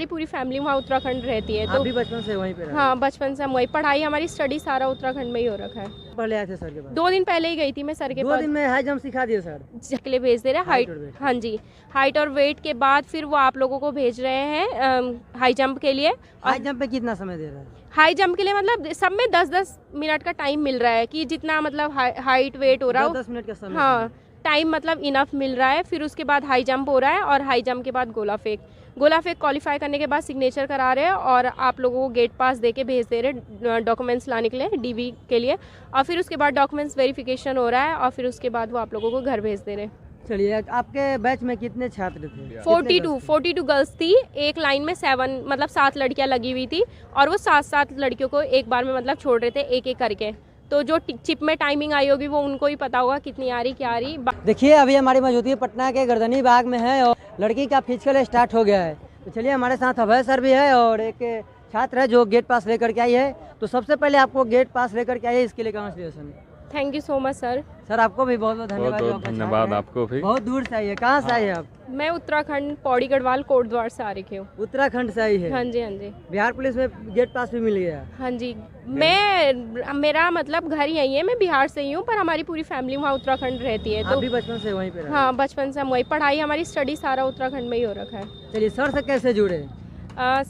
पूरी फैमिली वहाँ उत्तराखंड रहती है। तो भी बचपन से वहीं पे रहे? हाँ, बचपन से हम वहीं, पढ़ाई हमारी स्टडी सारा उत्तराखंड में ही हो रखा है। पहले आए थे सर के पास? 2 दिन पहले ही गई थी मैं सर के पास। 2 दिन में हाई जंप सिखा दिए सर? के लिए भेज दे रहे हैं हाइट। हाँ जी, हाइट और वेट के बाद फिर वो आप लोगों को भेज रहे हैं हाई जंप के लिए। हाई जंप पे कितना समय दे रहा है? हाई जंप के लिए मतलब सब में 10-10 मिनट का टाइम मिल रहा है कि जितना मतलब हाइट वेट हो रहा है 10 मिनट का समय। हाँ, टाइम मतलब इनफ मिल रहा है। फिर उसके बाद हाई जंप हो रहा है और हाई जंप के बाद गोला फेंक क्वालिफाई करने के बाद सिग्नेचर करा रहे हैं और आप लोगों को गेट पास देके भेज दे रहे डॉक्यूमेंट्स लाने के लिए डीवी के लिए। और फिर उसके बाद डॉक्यूमेंट्स वेरिफिकेशन हो रहा है और फिर उसके बाद वो आप लोगों को घर भेज दे रहे हैं। चलिए, आपके बैच में कितने छात्र थे? 42 गर्ल्स थी। एक लाइन में 7 मतलब 7 लड़कियां लगी हुई थी और वो 7 लड़कियों को एक बार में मतलब छोड़ रहे थे एक एक करके। तो जो चिप में टाइमिंग आई होगी वो उनको ही पता होगा कितनी आ रही क्या आ रही। देखिए, अभी हमारी मौजूदगी पटना के गर्दनी बाग में है और लड़की का फिजिकल स्टार्ट हो गया है। तो चलिए, हमारे साथ अभय सर भी है और एक छात्र है जो गेट पास लेकर के आई है। तो सबसे पहले आपको गेट पास लेकर के आई है, इसके लिए congratulation. Thank you so much sir. Sir, आपको भी बहुत बहुत धन्यवाद। बहुत धन्यवाद आपको भी। बहुत दूर से आई है, कहाँ से आई है आप? मैं उत्तराखंड पौड़ी गढ़वाल कोटद्वार से आ रही हूँ। उत्तराखंड से आई है? हाँ जी, हाँ जी। बिहार पुलिस में गेट पास भी मिल गया? हाँ जी, मेरा मतलब घर यही है, मैं बिहार से ही हूँ पर हमारी पूरी फैमिली वहाँ उत्तराखंड रहती है। तो भी बचपन से वहीं पे रहे? हाँ, बचपन से हम वहीं, पढ़ाई हमारी स्टडी सारा उत्तराखंड में ही हो रखा है। चलिए, सर से कैसे जुड़े?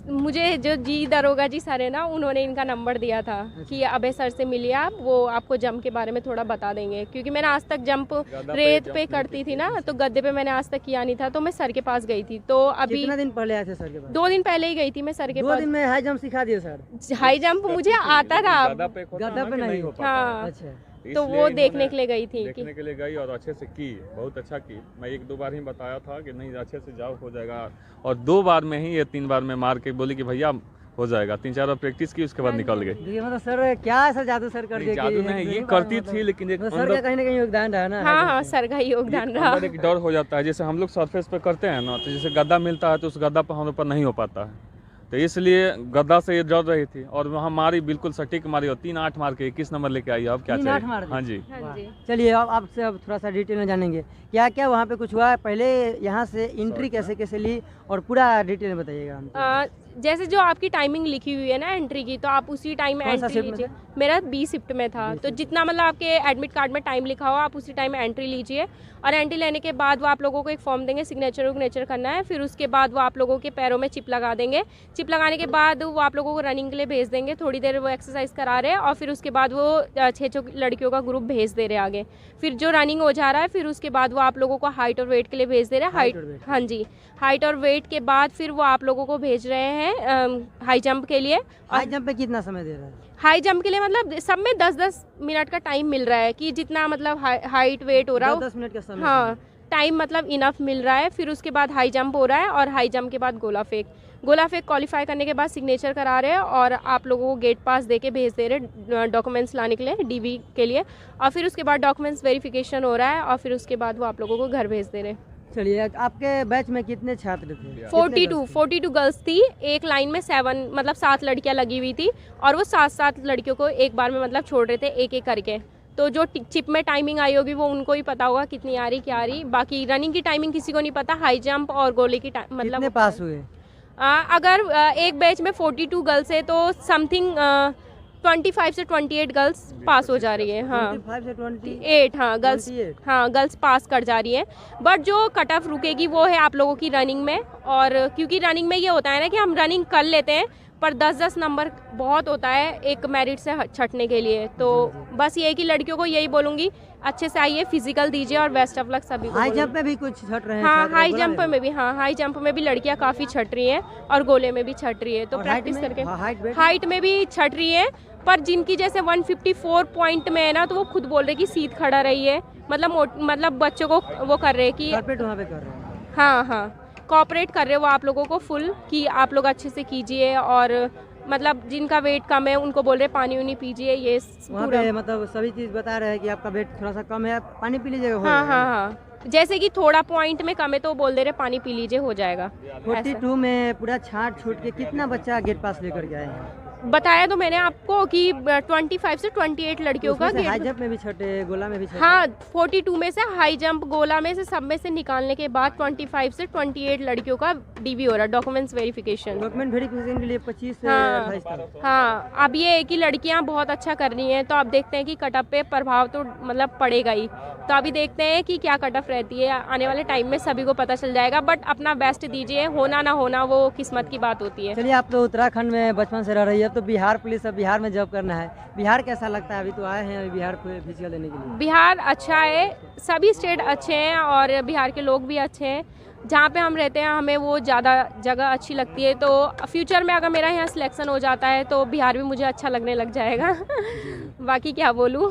मुझे जो जी दरोगा जी सर है ना, उन्होंने इनका नंबर दिया था कि अभय सर से मिलिए आप, वो आपको जंप के बारे में थोड़ा बता देंगे। क्योंकि मैंने आज तक जंप रेत पे करती थी ना, तो गद्दे पे मैंने आज तक किया नहीं था, तो मैं सर के पास गई थी। तो अभी कितना दिन पहले आए थे सर के पास? 2 दिन पहले ही गई थी मैं सर के पास। 2 दिन में हाई जंप सिखा दिए सर? हाई जंप मुझे आता था, गद्दा पे नहीं। हाँ, अच्छा, तो वो देखने के लिए गई थी। देखने के लिए गई और अच्छे से की, बहुत अच्छा की। मैं 1-2 बार ही बताया था कि नहीं अच्छे से जाओ हो जाएगा, और 2 बार में ही, ये 3 बार में मार के बोली कि भैया हो जाएगा। 3-4 बार प्रैक्टिस की, उसके बाद निकल गई। देखिए, मतलब सर क्या ऐसा जादू सर कर दिया? जादू नहीं, ये करती थी, लेकिन एक सर का कहीं ना कहीं योगदान रहा ना। हाँ, सर का ही योगदान रहा। एक डर हो जाता है, जैसे हम लोग सरफेस पे करते हैं ना, तो जैसे गद्दा मिलता है तो उस गद्दा पर हम लोग पर नहीं हो पाता है, तो इसलिए गद्दा से ये डर रही थी। और वहाँ मारी, बिल्कुल सटीक मारी, और 3-8 मार के 21 नंबर लेके आई। अब क्या चाहिए? हाँ जी। चलिए, अब आपसे अब थोड़ा सा डिटेल में जानेंगे क्या क्या वहाँ पे कुछ हुआ, पहले यहाँ से एंट्री कैसे कैसे ली और पूरा डिटेल में बताइएगा। जैसे जो आपकी टाइमिंग लिखी हुई है ना एंट्री की, तो आप उसी टाइम में एंट्री लीजिए। मेरा 20 शिफ्ट में था, तो जितना मतलब आपके एडमिट कार्ड में टाइम लिखा हो आप उसी टाइम में एंट्री लीजिए। और एंट्री लेने के बाद वो आप लोगों को एक फॉर्म देंगे, सिग्नेचर करना है। फिर उसके बाद वो आप लोगों के पैरों में चिप लगा देंगे। चिप लगाने के बाद वो आप लोगों को रनिंग के लिए भेज देंगे, थोड़ी देर वो एक्सरसाइज करा रहे हैं और फिर उसके बाद वो 6 लड़कियों का ग्रुप भेज दे रहे हैं आगे। फिर जो रनिंग हो जा रहा है, फिर उसके बाद वो आप लोगों को हाइट और वेट के लिए भेज दे रहे हैं। हाँ जी, हाइट और वेट के बाद फिर वो आप लोगों को भेज रहे हैं हाई जंप के लिए। हाई जंप पे कितना समय दे रहा है? हाई जंप के लिए मतलब सब में 10-10 मिनट का टाइम मिल रहा है कि जितना मतलब हाइट वेट हो रहा है 10 मिनट का समय। हाँ, टाइम मतलब इनफ मिल रहा है। फिर उसके बाद हाई जंप हो रहा है और हाई जंप के बाद गोला फेंक क्वालिफाई करने के बाद सिग्नेचर करा रहे हैं और आप लोगों को गेट पास देके भेज दे रहे डॉक्यूमेंट्स लाने के लिए डीवी के लिए। और फिर उसके बाद डॉक्यूमेंट्स वेरिफिकेशन हो रहा है और फिर उसके बाद वो आप लोगों को घर भेज दे रहे। चलिए, आपके बैच में कितने छात्र थे? 42 गर्ल्स थी। एक लाइन में 7 मतलब 7 लड़कियां लगी हुई थी और वो 7 लड़कियों को एक बार में मतलब छोड़ रहे थे एक एक करके। तो जो चिप में टाइमिंग आई होगी वो उनको ही पता होगा कितनी आ रही क्या आ रही। बाकी रनिंग की टाइमिंग किसी को नहीं पता। हाई जंप और गोले की मतलब कितने पास हुए? अगर एक बैच में 42 गर्ल्स है तो समथिंग 25 से 28 गर्ल्स पास हो जा रही है। हाँ, 25 से 28 हाँ गर्ल्स 28? हाँ, गर्ल्स पास कर जा रही है। बट जो कट ऑफ रुकेगी वो है आप लोगों की रनिंग में। और क्योंकि रनिंग में ये होता है ना कि हम रनिंग कर लेते हैं पर 10-10 नंबर बहुत होता है एक मेरिट से छटने के लिए। तो बस ये है कि लड़कियों को यही बोलूँगी, अच्छे से आइए, फिजिकल दीजिए और बेस्ट ऑफ लक सभी को। हाई जंप में भी कुछ छट रहे हैं? हाँ, हाई जंप में भी, हाँ, हाई जंप में भी लड़कियां काफ़ी छट रही हैं और गोले में भी छट रही है। तो प्रैक्टिस करके हाइट में भी छट रही है। पर जिनकी जैसे 154 पॉइंट में है ना, तो वो खुद बोल रहे कि सीट खड़ा रही है, मतलब बच्चों को वो कर रहे हैं कि वहाँ पे कर रहे हैं। हाँ, कोऑपरेट कर रहे हो वो आप लोगों को फुल कि आप लोग अच्छे से कीजिए। और मतलब जिनका वेट कम है उनको बोल रहे पानी उनी पीजिए। ये वहाँ पे मतलब सभी चीज़ बता रहे हैं कि आपका वेट थोड़ा सा कम है, पानी पी लीजिएगा। हाँ, जैसे कि थोड़ा पॉइंट में कम है तो बोल दे रहे पानी पी लीजिए, हो जाएगा। 42 में पूरा छाट छूट के कितना बच्चा गेट पास लेकर के आए हैं? बताया तो मैंने आपको कि 25 से 28 लड़कियों का उसमें से हाई गेट, जंप में भी छठे, गोला में भी छठे। हाँ 42 में से हाई जंप, गोला में से, सब में से निकालने के बाद 25 से 28 लड़कियों का डीवी हो रहा है, डॉक्यूमेंट्स वेरिफिकेशन। डॉक्यूमेंट वेरिफिकेशन के लिए 25 से हाँ 28 तक। हाँ, अब ये है कि लड़कियां बहुत अच्छा कर रही हैं, तो आप देखते हैं कि कटअप पे प्रभाव तो मतलब पड़ेगा ही। तो अभी देखते हैं कि क्या कटअप रहती है, आने वाले टाइम में सभी को पता चल जाएगा। बट अपना बेस्ट दीजिए, होना ना होना वो किस्मत की बात होती है। चलिए, आप तो उत्तराखंड में बचपन से रह रही है, अब तो बिहार पुलिस, अब बिहार में जॉब करना है। बिहार कैसा लगता है? अभी तो आए हैं अभी बिहार फिजिकल देने के लिए। बिहार अच्छा है, सभी स्टेट अच्छे हैं और बिहार के लोग भी अच्छे हैं। जहाँ पे हम रहते हैं हमें वो ज़्यादा जगह अच्छी लगती है, तो फ्यूचर में अगर मेरा यहाँ सिलेक्शन हो जाता है तो बिहार भी मुझे अच्छा लगने लग जाएगा। बाकी क्या बोलूँ।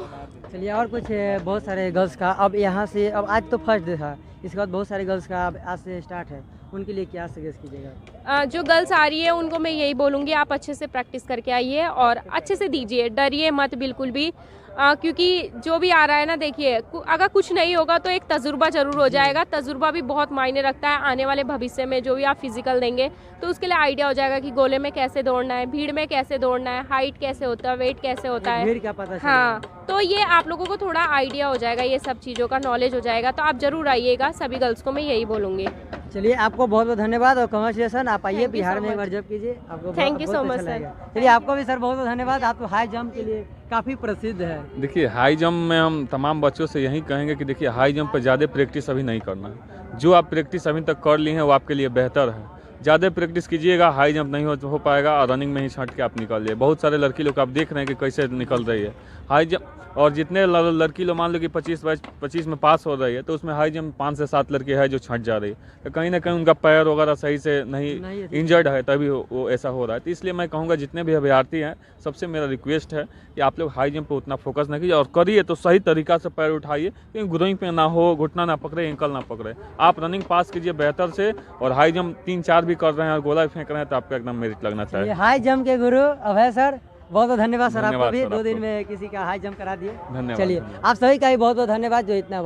चलिए, और कुछ बहुत सारे गर्ल्स का अब यहाँ से, अब आज तो फर्स्ट डे था, इसके बाद बहुत सारे गर्ल्स का अब आज से स्टार्ट है, उनके लिए क्या सजेस्ट कीजिएगा? जो गर्ल्स आ रही है उनको मैं यही बोलूँगी, आप अच्छे से प्रैक्टिस करके आइए और अच्छे से दीजिए, डरिए मत बिल्कुल भी। क्योंकि जो भी आ रहा है ना, देखिए अगर कुछ नहीं होगा तो एक तजुर्बा ज़रूर हो जाएगा। तजुर्बा भी बहुत मायने रखता है आने वाले भविष्य में। जो भी आप फिजिकल देंगे तो उसके लिए आइडिया हो जाएगा कि गोले में कैसे दौड़ना है, भीड़ में कैसे दौड़ना है, हाइट कैसे होता है, वेट कैसे होता है। भीड़ का पता चलेगा। हाँ, तो ये आप लोगों को थोड़ा आइडिया हो जाएगा, ये सब चीज़ों का नॉलेज हो जाएगा। तो आप ज़रूर आइएगा, सभी गर्ल्स को मैं यही बोलूँगी। चलिए, आपको बहुत बहुत धन्यवाद और कॉन्ग्रेचुलेसन। आप आइए Thank you बिहार so में एक much. बार जॉब कीजिए, आपको Thank you so बहुत much, अच्छा sir. लगेगा। चलिए, आपको भी सर बहुत बहुत धन्यवाद। आप तो हाई जंप के लिए काफ़ी प्रसिद्ध है। देखिए, हाई जंप में हम तमाम बच्चों से यही कहेंगे कि देखिए, हाई जंप पर ज़्यादा प्रैक्टिस अभी नहीं करना है। जो आप प्रैक्टिस अभी तक कर ली हैं वो आपके लिए बेहतर है। ज़्यादा प्रैक्टिस कीजिएगा, हाई जंप नहीं हो पाएगा और रनिंग में ही छंट के आप निकल जाइए। बहुत सारे लड़की लोग आप देख रहे हैं कि कैसे निकल रही है हाई जंप। और जितने लड़की लोग मान लो कि 25 में पास हो रही है, तो उसमें हाई जंप 5 से 7 लड़की है जो छंट जा रही है। तो कहीं ना कहीं उनका पैर वगैरह सही से नहीं इंजर्ड है, तभी वो ऐसा हो रहा है। तो इसलिए मैं कहूँगा जितने भी अभ्यर्थी हैं, सबसे मेरा रिक्वेस्ट है कि आप लोग हाई जंप पर उतना फोकस ना कीजिए और करिए तो सही तरीका से पैर उठाइए, क्योंकि ग्रोइंग पे ना हो, घुटना ना पकड़े, एंकल ना पकड़े। आप रनिंग पास कीजिए बेहतर से, और हाई जंप 3-4 भी कर रहे हैं और गोला भी फेंक रहे हैं तो आपका एकदम मेरिट लगना चाहिए। हाई जंप के गुरु अभय सर, बहुत बहुत धन्यवाद सर। आपको धन्यवाद भी सर, 2 दिन आपको। में किसी का हाई जंप करा दिए। धन्यवाद। चलिए, आप सभी का भी बहुत बहुत धन्यवाद जो इतना